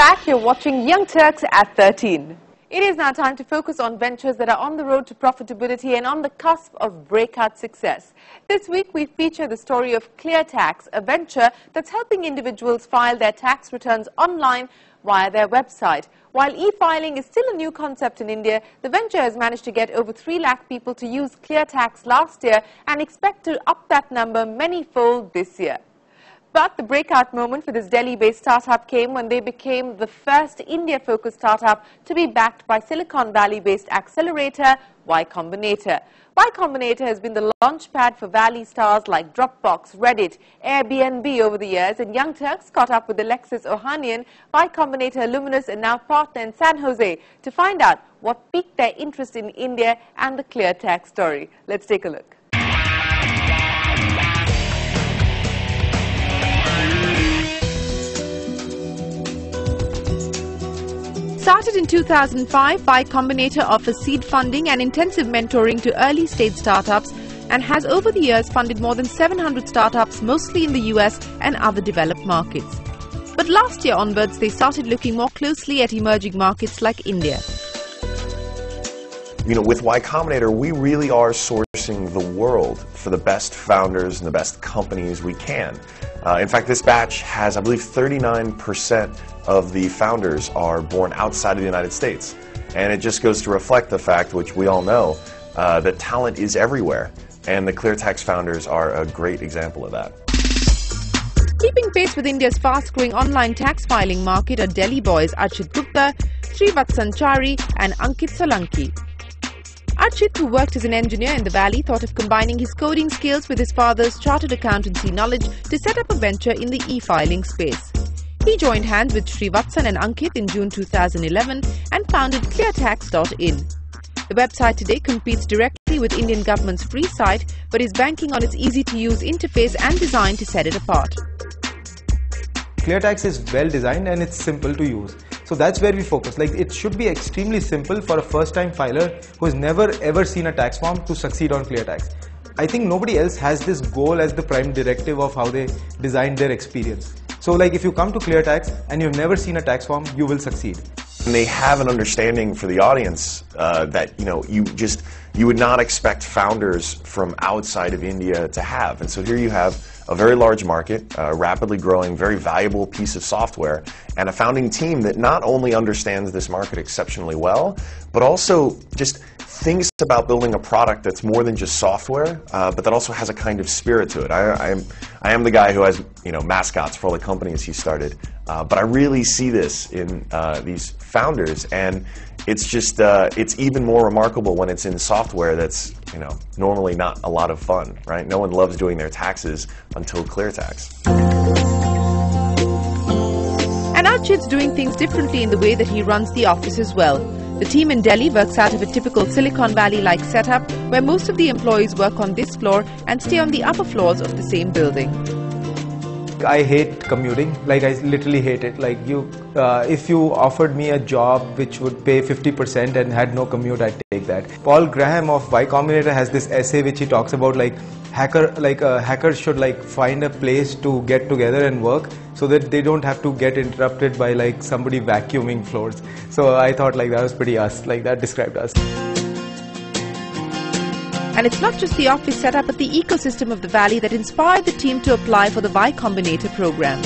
back. You're watching Young Turks at 13. It is now time to focus on ventures that are on the road to profitability and on the cusp of breakout success. This week we feature the story of ClearTax, a venture that's helping individuals file their tax returns online via their website. While e-filing is still a new concept in India, the venture has managed to get over 3 lakh people to use ClearTax last year and expect to up that number many-fold this year. But the breakout moment for this Delhi-based startup came when they became the first India-focused startup to be backed by Silicon Valley-based accelerator Y Combinator. Y Combinator has been the launchpad for Valley stars like Dropbox, Reddit, Airbnb over the years, and Young Turks caught up with Alexis Ohanian, Y Combinator alumnus and now partner in San Jose, to find out what piqued their interest in India and the ClearTax story. Let's take a look. Started in 2005, Y Combinator offers seed funding and intensive mentoring to early-stage startups and has over the years funded more than 700 startups, mostly in the US and other developed markets. But last year onwards, they started looking more closely at emerging markets like India. You know, with Y Combinator, we really are sourcing the world for the best founders and the best companies we can. In fact, this batch has, I believe, 39% of the founders are born outside of the United States. And it just goes to reflect the fact, which we all know, that talent is everywhere. And the ClearTax founders are a great example of that. Keeping pace with India's fast-growing online tax filing market are Delhi boys Archit Gupta, Srivatsan Chari and Ankit Solanki. Archit, who worked as an engineer in the Valley, thought of combining his coding skills with his father's chartered accountancy knowledge to set up a venture in the e-filing space. He joined hands with Srivatsan and Ankit in June 2011 and founded ClearTax.in. The website today competes directly with Indian government's free site, but is banking on its easy-to-use interface and design to set it apart. ClearTax is well designed and it's simple to use. So that's where we focus. Like, it should be extremely simple for a first-time filer who has never ever seen a tax form to succeed on ClearTax. I think nobody else has this goal as the prime directive of how they designed their experience. So like, if you come to ClearTax and you've never seen a tax form, you will succeed. And they have an understanding for the audience that, you know, you would not expect founders from outside of India to have. And so here you have a very large market, a rapidly growing, very valuable piece of software, and a founding team that not only understands this market exceptionally well, but also just thinks about building a product that's more than just software, but that also has a kind of spirit to it. I am the guy who has, you know, mascots for all the companies he started, but I really see this in these founders, and it's just it's even more remarkable when it's in software that's, you know, normally not a lot of fun, right? No one loves doing their taxes until ClearTax. And Archit's doing things differently in the way that he runs the office as well. The team in Delhi works out of a typical Silicon Valley-like setup where most of the employees work on this floor and stay on the upper floors of the same building. I hate commuting. Like, I literally hate it. Like, if you offered me a job which would pay 50% and had no commute, I'd take that. Paul Graham of Y Combinator has this essay which he talks about, like, hackers should like find a place to get together and work so that they don't have to get interrupted by like somebody vacuuming floors. So I thought like that was pretty us, like that described us. And it's not just the office setup but the ecosystem of the Valley that inspired the team to apply for the Y Combinator program.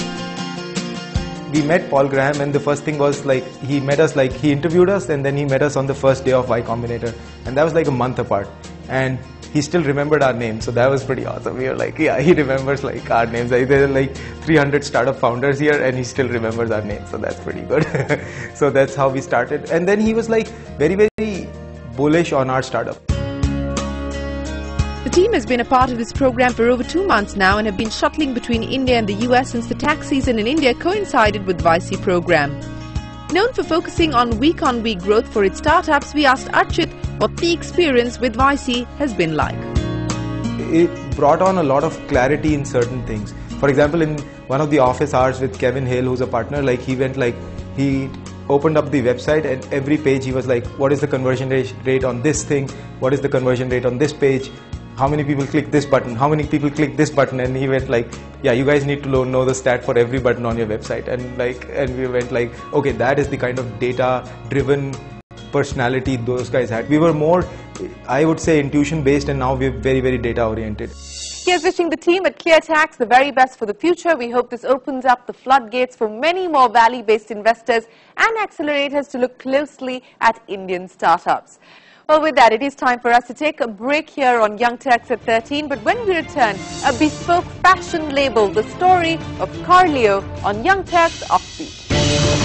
We met Paul Graham and the first thing was like he met us, like he interviewed us and then he met us on the first day of Y Combinator, and that was like a month apart, and he still remembered our names, so that was pretty awesome. We were like, yeah, he remembers like our names. Like, there are like 300 startup founders here and he still remembers our names, so that's pretty good. So that's how we started, and then he was like very bullish on our startup. The team has been a part of this program for over 2 months now and have been shuttling between India and the US since the tax season in India coincided with YC program. Known for focusing on week-on-week growth for its startups, we asked Archit what the experience with YC has been like. It brought on a lot of clarity in certain things. For example, in one of the office hours with Kevin Hale, who's a partner, like he opened up the website and every page he was like, what is the conversion rate on this thing? What is the conversion rate on this page? how many people click this button, how many people click this button, and he went like, yeah, you guys need to know the stat for every button on your website. And we went like, okay, that is the kind of data driven personality those guys had. We were more, I would say, intuition based, and now we're very, very data oriented. Here's wishing the team at ClearTax the very best for the future. We hope this opens up the floodgates for many more Valley-based investors and accelerators to look closely at Indian startups. Well, with that, it is time for us to take a break here on Young Turks at 13. But when we return, a bespoke fashion label, the story of Carleo on Young Turks Offbeat.